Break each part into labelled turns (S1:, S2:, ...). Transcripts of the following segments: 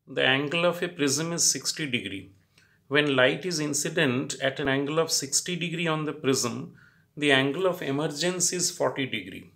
S1: The angle of a prism is 60 degree. When light is incident at an angle of 60 degree on the prism, the angle of emergence is 40 degree.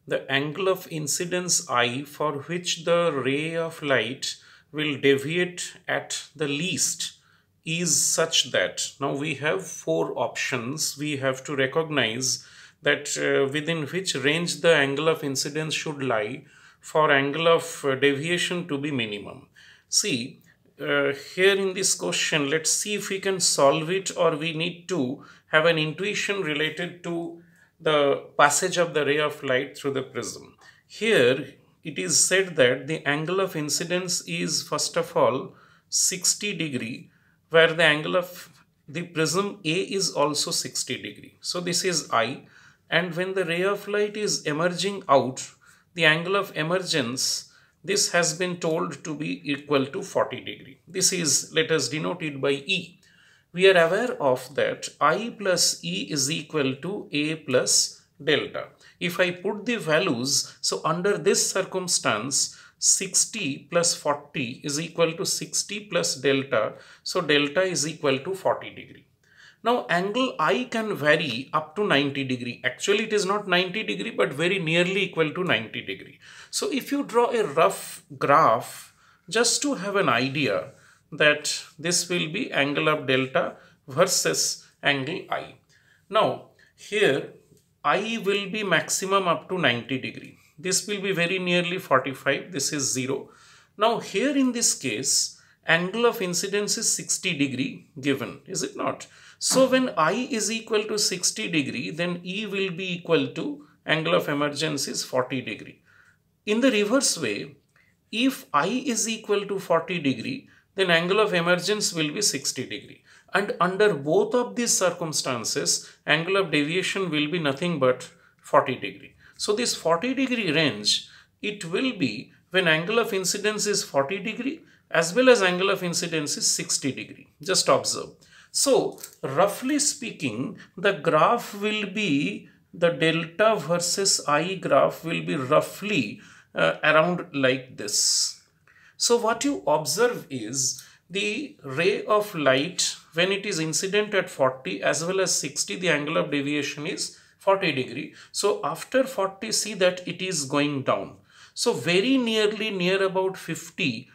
S1: The angle of incidence I, for which the ray of light will deviate at the least, is such that now we have four options. We have to recognize that within which range the angle of incidence should lie for angle of deviation to be minimum. See, here in this question, let's see if we can solve it, or we need to have an intuition related to the passage of the ray of light through the prism. Here it is said that the angle of incidence is first of all 60 degree, where the angle of the prism A is also 60 degree. So this is I, and when the ray of light is emerging out, the angle of emergence, this has been told to be equal to 40 degree. This is, let us denote it by E. We are aware of that I plus E is equal to A plus delta. If I put the values, so under this circumstance, 60 plus 40 is equal to 60 plus delta. So delta is equal to 40 degree. Now angle I can vary up to 90 degree. Actually it is not 90 degree but very nearly equal to 90 degree. So if you draw a rough graph just to have an idea that this will be angle of delta versus angle I. Now here I will be maximum up to 90 degree. This will be very nearly 45. This is 0. Now here in this case angle of incidence is 60 degree given, is it not? So when I is equal to 60 degree, then E will be equal to angle of emergence is 40 degree. In the reverse way, if I is equal to 40 degree, then angle of emergence will be 60 degree. And under both of these circumstances, angle of deviation will be nothing but 40 degree. So this 40 degree range, it will be when angle of incidence is 40 degree as well as angle of incidence is 60 degree. Just observe. So roughly speaking, the graph will be, the delta versus I graph will be roughly around like this. So what you observe is the ray of light when it is incident at 40 as well as 60, the angle of deviation is 40 degree. So after 40, see that it is going down. So very nearly near about 50,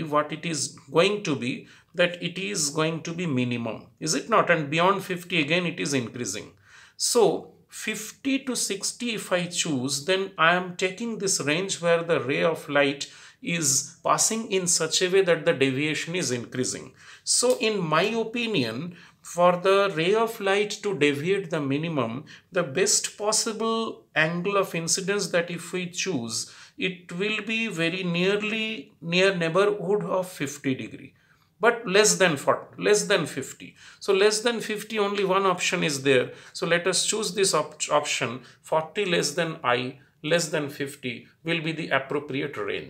S1: what it is going to be, that it is going to be minimum, is it not? And beyond 50 again it is increasing. So 50 to 60 if I choose, then I am taking this range where the ray of light is passing in such a way that the deviation is increasing. So in my opinion, for the ray of light to deviate the minimum, the best possible angle of incidence that if we choose, it will be very nearly near neighborhood of 50 degree. But less than 40, less than 50. So less than 50, only one option is there. So let us choose this option. 40 less than I, less than 50 will be the appropriate range.